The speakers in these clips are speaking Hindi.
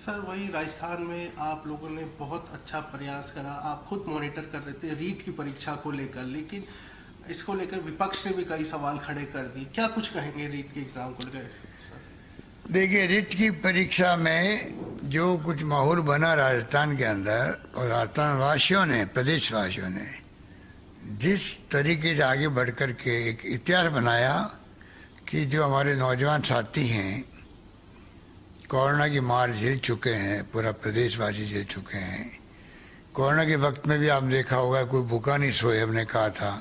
सर वही राजस्थान में आप लोगों ने बहुत अच्छा प्रयास करा, आप खुद मॉनिटर कर रहे थे रीट की परीक्षा को लेकर, लेकिन इसको लेकर विपक्ष ने भी कई सवाल खड़े कर दिए। क्या कुछ कहेंगे रीट के एग्जाम को लेकर? देखिए, रीट की परीक्षा में जो कुछ माहौल बना राजस्थान के अंदर और राजस्थान वासियों ने, प्रदेशवासियों ने जिस तरीके से आगे बढ़ कर के एक इतिहास बनाया कि जो हमारे नौजवान साथी हैं कोरोना की मार झेल चुके हैं, पूरा प्रदेशवासी झेल चुके हैं। कोरोना के वक्त में भी आप देखा होगा कोई भूखा नहीं सोए, हमने कहा था,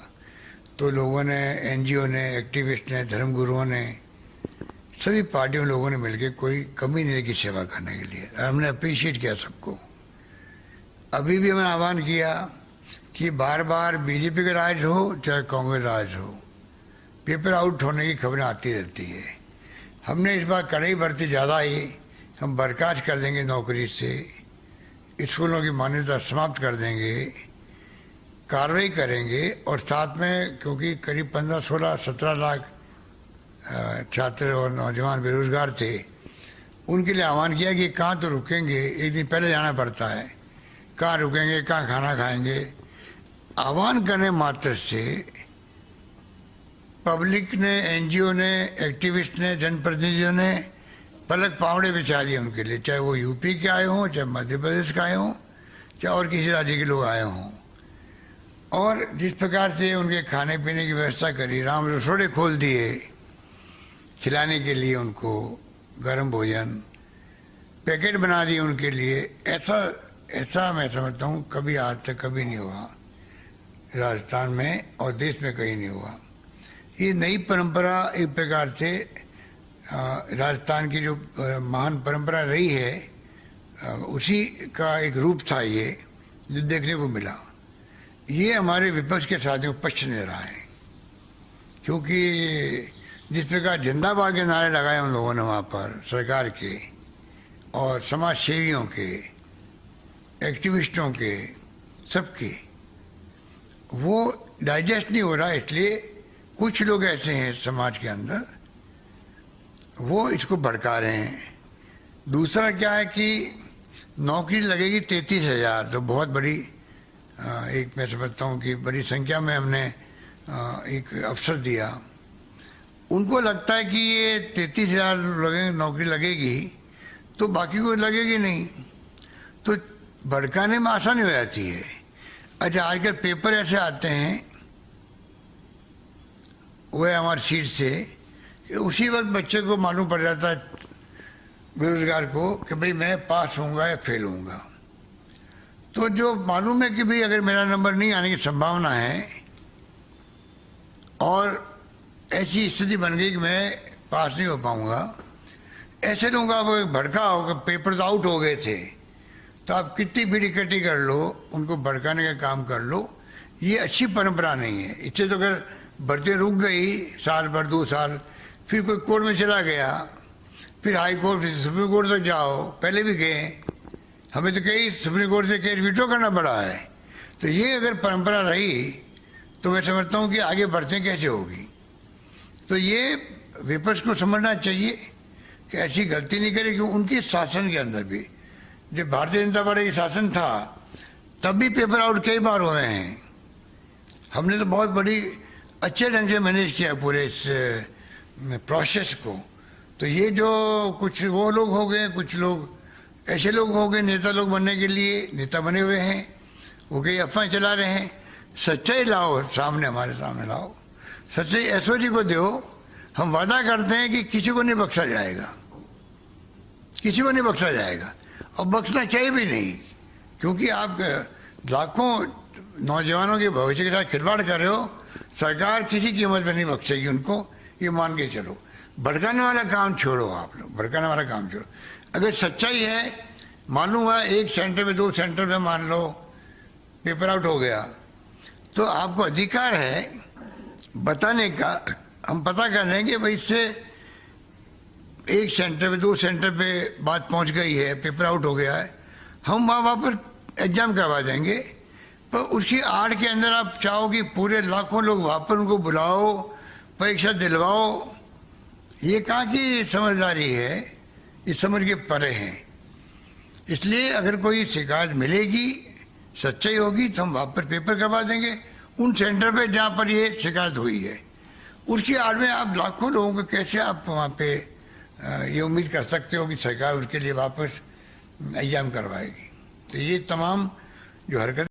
तो लोगों ने, एनजीओ ने, एक्टिविस्ट ने, धर्मगुरुओं ने, सभी पार्टियों लोगों ने मिलकर कोई कमी नहीं की सेवा करने के लिए। हमने अप्रिशिएट किया सबको। अभी भी हमने आह्वान किया कि बार बार बीजेपी का राज हो चाहे कांग्रेस राज हो, पेपर आउट होने की खबरें आती रहती है। हमने इस बार कड़ाई बरती ज़्यादा ही, हम बर्खास्त कर देंगे नौकरी से, स्कूलों की मान्यता समाप्त कर देंगे, कार्रवाई करेंगे। और साथ में क्योंकि करीब 15, 16, 17 लाख छात्र और नौजवान बेरोजगार थे, उनके लिए आह्वान किया कि कहाँ तो रुकेंगे, एक दिन पहले जाना पड़ता है, कहाँ रुकेंगे, कहाँ खाना खाएंगे। आह्वान करने मात्र से पब्लिक ने, एनजीओ ने, एक्टिविस्ट ने, जनप्रतिनिधियों ने पलक पावड़े बिछा दिए उनके लिए, चाहे वो यूपी के आए हों, चाहे मध्य प्रदेश के आए हों, चाहे और किसी राज्य के लोग आए हों। और जिस प्रकार से उनके खाने पीने की व्यवस्था करी, राम रसोड़े खोल दिए खिलाने के लिए, उनको गर्म भोजन पैकेट बना दिए उनके लिए। ऐसा मैं समझता हूँ कभी आज तक कभी नहीं हुआ राजस्थान में और देश में कहीं नहीं हुआ। ये नई परंपरा एक प्रकार से राजस्थान की जो महान परंपरा रही है उसी का एक रूप था ये, जो देखने को मिला। ये हमारे विपक्ष के साथियों को पश्च नहीं रहा है, क्योंकि जिस प्रकार जिंदाबाद के नारे लगाए उन लोगों ने वहाँ पर सरकार के और समाज सेवियों के, एक्टिविस्टों के, सबके, वो डाइजेस्ट नहीं हो रहा। इसलिए कुछ लोग ऐसे हैं समाज के अंदर, वो इसको भड़का रहे हैं। दूसरा क्या है कि नौकरी लगेगी 33,000, तो बहुत बड़ी एक मैं समझता हूँ कि बड़ी संख्या में हमने एक अवसर दिया। उनको लगता है कि ये 33,000 नौकरी लगेगी तो बाकी को लगेगी नहीं, तो भड़काने में आसानी हो जाती है। अच्छा, आजकल पेपर ऐसे आते हैं वह हमारी सीट से कि उसी वक्त बच्चे को मालूम पड़ जाता है, बेरोजगार को, कि भाई मैं पास होऊंगा या फेल होऊंगा। तो जो मालूम है कि भाई अगर मेरा नंबर नहीं आने की संभावना है और ऐसी स्थिति बन गई कि मैं पास नहीं हो पाऊंगा, ऐसे लोगों का भड़का होगा, पेपर तो आउट हो गए थे, तो आप कितनी भी इकट्ठी कर लो, उनको भड़काने का काम कर लो, ये अच्छी परंपरा नहीं है। इससे तो अगर भर्ती रुक गई साल भर, 2 साल, फिर कोई कोर्ट में चला गया, फिर हाई कोर्ट, फिर सुप्रीम कोर्ट तक जाओ, पहले भी गए, हमें तो कई सुप्रीम कोर्ट से केस विड्रॉ करना पड़ा है। तो ये अगर परंपरा रही तो मैं समझता हूँ कि आगे बढ़ते कैसे होगी। तो ये विपक्ष को समझना चाहिए कि ऐसी गलती नहीं करे, कि उनके शासन के अंदर भी, जब भारतीय जनता पार्टी का शासन था तब भी पेपर आउट कई बार हुए हैं। हमने तो बहुत बड़ी अच्छे ढंग से मैनेज किया पूरे इस प्रोसेस को। तो ये जो कुछ वो लोग हो गए, कुछ लोग ऐसे लोग हो गए नेता लोग बनने के लिए, नेता बने हुए हैं, वो कई अफवाहें चला रहे हैं। सच्चाई लाओ सामने, हमारे सामने लाओ, सच्चाई एसओजी को दो। हम वादा करते हैं कि किसी को नहीं बख्शा जाएगा, किसी को नहीं बख्शा जाएगा, और बख्शना चाहिए भी नहीं, क्योंकि आप लाखों नौजवानों के भविष्य के साथ खिलवाड़ कर रहे हो। सरकार किसी कीमत में नहीं बख्शेगी उनको, ये मान के चलो। भड़काने वाला काम छोड़ो, आप लोग भड़काने वाला काम छोड़ो। अगर सच्चाई है, मालूम है एक सेंटर में, 2 सेंटर में मान लो पेपर आउट हो गया, तो आपको अधिकार है बताने का। हम पता कर लेंगे भाई इससे एक सेंटर पे, 2 सेंटर पे बात पहुंच गई है, पेपर आउट हो गया है, हम वहाँ पर एग्जाम करवा देंगे। पर उसकी आड़ के अंदर आप चाहो कि पूरे लाखों लोग वहाँ पर उनको बुलाओ, परीक्षा दिलवाओ, ये कहाँ की समझदारी है, ये समझ के परे हैं। इसलिए अगर कोई शिकायत मिलेगी, सच्चाई होगी, तो हम वापस पेपर करवा देंगे उन सेंटर पे जहाँ पर ये शिकायत हुई है। उसकी आड़ में आप लाखों लोगों को कैसे आप वहाँ पे ये उम्मीद कर सकते हो कि सरकार उसके लिए वापस एग्जाम करवाएगी। तो ये तमाम जो हरकत